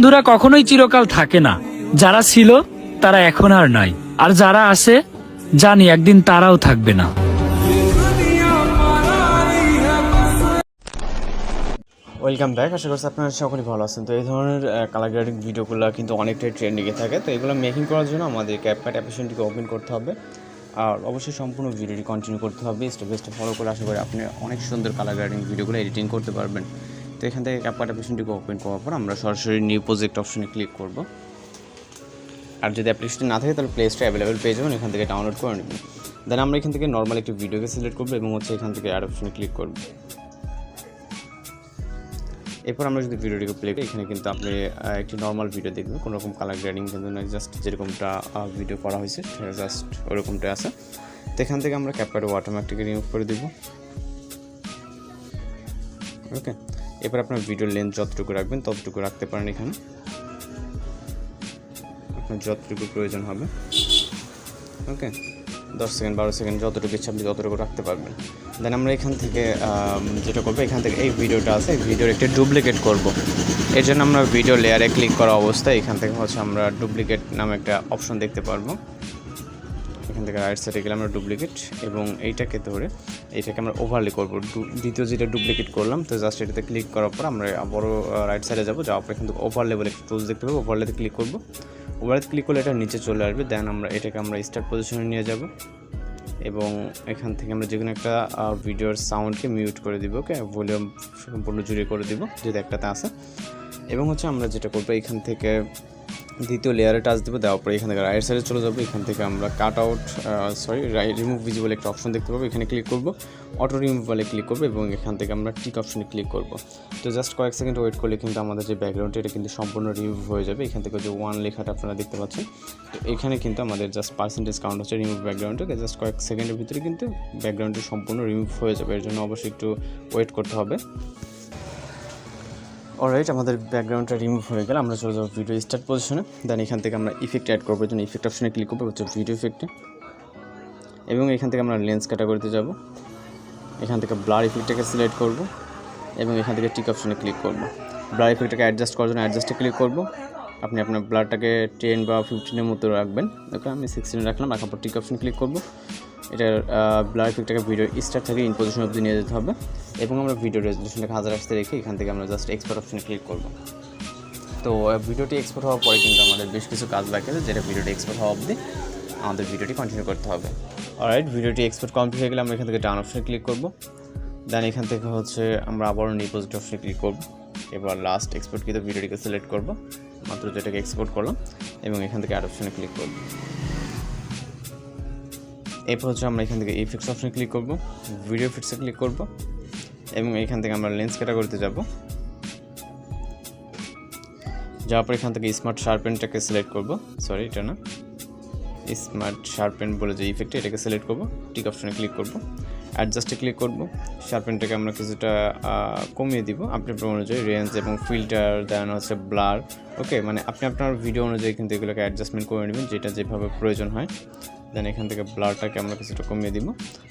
বন্ধুরা কখনোই চিরকাল থাকে না, যারা ছিল তারা এখন আর নাই, আর যারা আছে জানি একদিন তারাও থাকবে না। Welcome back. আশা করছি আপনারা সকলেই ভালো আছেন। তো এই ধরনের কালার গ্রেডিং ভিডিওগুলো কিন্তু অনেকটাই ট্রেন্ডিংয়ে থাকে। তো এগুলো মেকিং করার জন্য আমাদের ক্যাপকাট অ্যাপ্লিকেশনটিকে ওপেন করতে হবে, আর অবশ্যই সম্পূর্ণ ভিডিওটি কন্টিনিউ করতে হবে। স্টেপ বাই স্টেপ ফলো করে আশা করি আপনি অনেক সুন্দর কালার গ্রেডিং ভিডিওগুলো এডিটিং করতে পারবেন। তো এখান থেকে ক্যাপকাট অ্যাপ্লিকেশনটিকে ওপেন করার পর আমরা সরাসরি নিউ প্রজেক্ট অপশনে ক্লিক করব। আর যদি অ্যাপ্লিকেশনটি না থাকে তাহলে প্লে স্টোরে অ্যাভেলেবেল পেয়ে যাবেন, এখান থেকে ডাউনলোড করে নেবেন। দেন আমরা এখান থেকে নর্মাল একটি ভিডিওকে সিলেক্ট করবো এবং এখান থেকে অ্যাড অপশনে ক্লিক করব। এরপর আমরা যদি ভিডিওটিকে প্লে করি, এখানে কিন্তু আপনি একটি নর্মাল ভিডিও দেখবেন, কোনো রকম কালার গ্রেডিং কিন্তু না, জাস্ট যেরকমটা ভিডিও করা হয়েছে জাস্ট ওরকমটা আছে। তো এখান থেকে আমরা ক্যাপকাট অটোমেটিকলি রিমুভ করে দেব। ওকে, এরপর আপনার ভিডিওর লেন্থ যতটুকু রাখবেন ততটুকু রাখতে পারেন, এখানে আপনার যতটুকু প্রয়োজন হবে। ওকে, 10 সেকেন্ড 12 সেকেন্ড যতটুকু ইচ্ছা আপনি ততটুকু রাখতে পারবেন। দেন আমরা এখান থেকে যেটা করবো, এখান থেকে এই ভিডিওটা আছে, এই ভিডিওর একটা ডুপ্লিকেট করব। এর জন্য আমরা ভিডিও লেয়ারে ক্লিক করা অবস্থায় এখান থেকে আমরা ডুপ্লিকেট নামে একটা অপশন দেখতে পারবো। এখান থেকে রাইট সাইডে গেলে আমরা ডুপ্লিকেট, এবং এইটাকে ধরে এইটাকে আমরা ওভারলে করবো। দ্বিতীয় যেটা ডুপ্লিকেট করলাম, তো জাস্ট এটাতে ক্লিক করার পর আমরা আবারও রাইট সাইডে যাবো, যাওয়ার পর কিন্তু ওভারলে বলে একটা টুলস দেখতে পাবো। ওভারলেতে ক্লিক করবো, ওভারলেতে ক্লিক করলে এটা নিচে চলে আসবে। দেন আমরা এটাকে স্টার্ট পজিশনে নিয়ে যাব, এবং এখান থেকে আমরা যে কোনো একটা ভিডিওর সাউন্ডকে মিউট করে দিব। ওকে, ভলিউম সম্পূর্ণ জুড়ে করে দিব যদি একটাতে আসে। এবং আমরা যেটা করবো, এখান থেকে দ্বিতীয় লেয়ারে টাচ দেবো, দেওয়ার পরে এখান থেকে রাইট সাইডে চলে যাবো। এখান থেকে আমরা কাট আউট রিমুভ ভিজিবল একটা অপশন দেখতে পাবো, এখানে ক্লিক করবো, অটো রিমুভালে ক্লিক করবো, এবং এখান থেকে আমরা টিক অপশনে ক্লিক করবো। তো জাস্ট কয়েক সেকেন্ড ওয়েট করলে কিন্তু আমাদের যে ব্যাকগ্রাউন্ডটা এটা কিন্তু সম্পূর্ণ রিমুভ হয়ে যাবে। এখান থেকে যে 1 লেখাটা আপনারা দেখতে পাচ্ছেন, তো এখানে কিন্তু আমাদের জাস্ট পার্সেন্টেজ কাউন্ট হচ্ছে রিমুভ ব্যাকগ্রাউন্ডে। জাস্ট কয়েক সেকেন্ডের ভিতরে কিন্তু ব্যাকগ্রাউন্ডটি সম্পূর্ণ রিমুভ হয়ে যাবে, এর জন্য অবশ্যই একটু ওয়েট করতে হবে। অলরাইট, আমাদের ব্যাকগ্রাউন্ডটা রিমুভ হয়ে গেলে আমরা চলে যাবো ভিডিও স্টার্ট পজিশনে। দেন এখান থেকে আমরা ইফেক্ট অ্যাড করবো, জন্য ইফেক্ট অপশনে ক্লিক করবো, ভিডিও ইফেক্টে, এবং এখান থেকে আমরা লেন্স ক্যাটাগরিতে যাব। এখান থেকে ব্লার ইফেক্টটাকে সিলেক্ট করব, এবং এখান থেকে টিক অপশনে ক্লিক করব। ব্লার ইফেক্টটাকে অ্যাডজাস্ট করার জন্য অ্যাডজাস্টে ক্লিক করব। আপনি আপনার ব্লারটাকে 10 বা 15-এর মতো রাখবেন। ওকে, আমি 16 রাখলাম, রাখার পর টিক অপশনে ক্লিক করব। এটার ব্লার ইফেক্টটাকে ভিডিও স্টার্ট থেকে ইন পজিশন অবধি নিয়ে যেতে হবে, এবং আমরা ভিডিও রেজলিউশনটাকে 1000 আসতে রেখে এখান থেকে আমরা জাস্ট এক্সপোর্ট অপশনে ক্লিক করব। তো ভিডিওটি এক্সপোর্ট হওয়ার পরে কিন্তু আমাদের বেশ কিছু কাজ বাকি আছে, যেটা ভিডিওটি এক্সপোর্ট হওয়া অবধি আমাদের ভিডিওটি কন্টিনিউ করতে হবে। অলরাইট, ভিডিওটি এক্সপোর্ট কমপ্লিট হয়ে গেলে আমরা এখান থেকে ডান অপশনে ক্লিক করব। দেন এখান থেকে আমরা আবারও নিউ প্রজেক্ট অপশনে ক্লিক করব। এবার লাস্ট এক্সপোর্ট কিন্তু ভিডিওটিকে সিলেক্ট করব, মাত্র যেটাকে এক্সপোর্ট করলাম, এবং এখান থেকে অ্যাড অপশনে ক্লিক করব। এরপর আমরা এখান থেকে ইফেক্টস অপশনে ক্লিক করব, ভিডিও ইফেক্টসে ক্লিক করব, এবং এখান থেকে আমরা লেন্স ক্যাটাগরিতে যাব। যাওয়ার পর এখান থেকে স্মার্ট শার্পেনটাকে সিলেক্ট করব, সরি এটা না, স্মার্ট শার্পেন বলে যে ইফেক্ট, এটাকে সিলেক্ট করব, টিক অপশনে ক্লিক করব, অ্যাডজাস্টে ক্লিক করব। শার্পেনটাকে আমরা কিছুটা কমিয়ে দিব আপনার অনুযায়ী, রেঞ্জ এবং ফিল্টার, দেন ব্লার। ওকে, মানে আপনি আপনার ভিডিও অনুযায়ী কিন্তু এগুলোকে অ্যাডজাস্টমেন্ট করে নেবেন, যেটা যেভাবে প্রয়োজন হয়। দেন এখান থেকে ব্লারটাকে আমরা কিছুটা কমিয়ে দিব।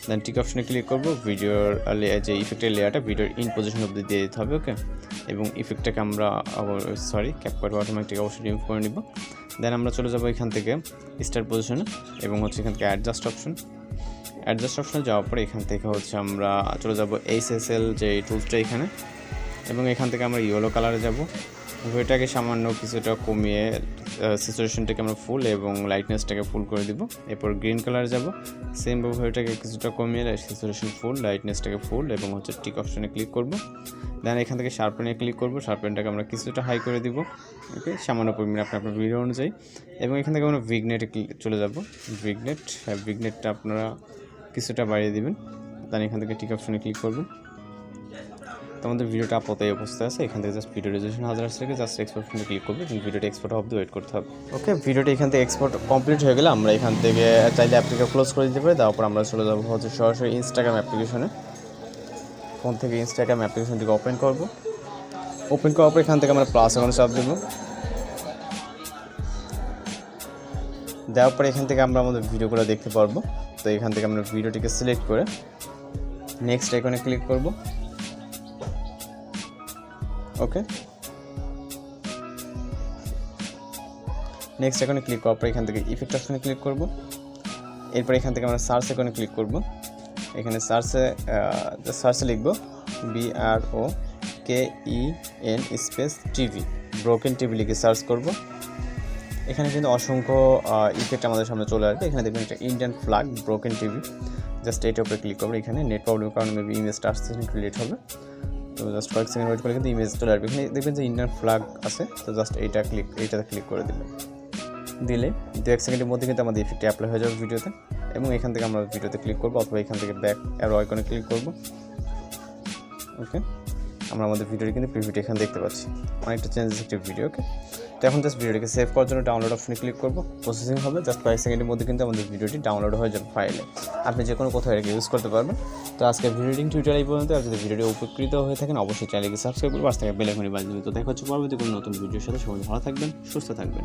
দেন টিক অপশনে ক্লিক করব, ভিডিওর যে ইফেক্টের লেয়ারটা ভিডিওর ইন পজিশন অবধি দিয়ে দিতে হবে। ওকে, এবং ইফেক্টটাকে আমরা ক্যাপকাট অটোমেটিক অবশ্যই রিমুভ করে নিব। দেন আমরা চলে যাব এখান থেকে স্টার্ট পজিশনে, এবং এখান থেকে অ্যাডজাস্ট অপশনে যাওয়ার পরে এখান থেকে আমরা চলে যাব SSL যে টুলসটা এখানে, এবং এখান থেকে আমরা ইয়েলো কালারে যাব। ওইটাকে সামান্য কিছুটা কমিয়ে স্যাচুরেশনটাকে আমরা ফুল এবং লাইটনেসটাকে ফুল করে দিব। এরপর গ্রিন কালারে যাব, সেম ওইটাকে কিছুটা কমিয়ে স্যাচুরেশন ফুল, লাইটনেসটাকে ফুল, এবং টিক অপশনে ক্লিক করব। দেন এখান থেকে শার্পেনে ক্লিক করব, শার্পেনটাকে আমরা কিছুটা হাই করে দিব। ওকে, সামান্য পরিমাণে আপনার ভিডিও অনুযায়ী, এবং এখান থেকে আমরা ভিগনেটে চলে যাব। ভিগনেটটা আপনারা কিছুটা বাড়িয়ে দিবেন। দেন এখান থেকে টিক অপশনে ক্লিক করবেন। তো আমাদের ভিডিওটা আপাতত এই অবস্থায় আছে, এখান থেকে জাস্ট ভিডিও রেজলিউশন 1000 থেকে জাস্ট এক্সপোর্ট অপশনে ক্লিক করবে, এবং ভিডিওটা এক্সপোর্ট অবধি ওয়েট করতে হবে। ওকে, ভিডিওটা এখান থেকে এক্সপোর্ট কমপ্লিট হয়ে গেলে আমরা এখান থেকে চাইলে অ্যাপটিকে ক্লোজ করে দিতে পারি। তারপর আমরা চলে যাবো সরাসরি ইনস্টাগ্রাম অ্যাপ্লিকেশনে। ফোন থেকে ইনস্টাগ্রাম অ্যাপ্লিকেশনটিকে ওপেন করব। ওপেন করার পর এখান থেকে আমরা প্লাস আইকনে চাপ দেব। দেওয়ার পরে এখান থেকে আমরা আমাদের ভিডিওগুলো দেখতে পারবো। তো এখান থেকে আমরা ভিডিওটিকে সিলেক্ট করে নেক্সট আইকনে ক্লিক করব। ওকে, নেক্সট আইকনে ক্লিক করার পর এখান থেকে ইফেক্ট অপশনে ক্লিক করব। এরপর এখান থেকে আমরা সার্চ আইকনে ক্লিক করব। এখানে সার্চে লিখব BROKEN space TV, broken TV লিখে সার্চ করব। এখানে কিন্তু অসংখ্য ইফেক্ট আমাদের সামনে চলে আসবে। এখানে দেখবেন একটা Indian flag broken TV, just এইটার উপরে ক্লিক করবো। এখানে নেট প্রবলেমের কারণে মেবি ইমেজটা আসতে একটু লেট হবে, তো জাস্ট কয়েক সেকেন্ড ওয়েট করলে কিন্তু ইমেজ চলে আসবে। এখানে দেখবেন যে ইন্ডিয়ান ফ্ল্যাগ আছে, তো জাস্ট এইটাতে ক্লিক করে দিলে 2-1 সেকেন্ডের মধ্যে কিন্তু আমাদের ইফেক্টটি অ্যাপ্লাই হয়ে যাবে ভিডিওতে। এবং এখান থেকে আমরা ভিডিওতে ক্লিক করবো অথবা এখান থেকে ব্যাক অ্যারো আইকনে ক্লিক করবো। ওকে, আমরা আমাদের ভিডিওটি কিন্তু প্রিভিউটি এখানে দেখতে পাচ্ছি, অনেকটা চেঞ্জেস একটি ভিডিও। ওকে, তো এখন জাস্ট ভিডিওটিকে সেভ করার জন্য ডাউনলোড অপশনে ক্লিক করবো। প্রসেসিং হবে, জাস্ট কয়েক সেকেন্ডের মধ্যে কিন্তু আমাদের ভিডিওটি ডাউনলোড হয়ে যাবে ফাইলে। আপনি যে কোনো কোথাও এটাকে ইউজ করতে পারবেন। তো আজকে ভিডিওটিং টিউটোরিয়াল এই পর্যন্ত। আর যদি ভিডিওটি উপকৃত হয়ে থাকেন অবশ্যই চ্যানেলকে সাবস্ক্রাইব করবো, পাশে থাকা বেল আইকনে বাজিয়ে দিন। তো দেখা হচ্ছে পরবর্তী কোনো নতুন ভিডিওর সাথে। সবাই ভালো থাকবেন, সুস্থ থাকবেন।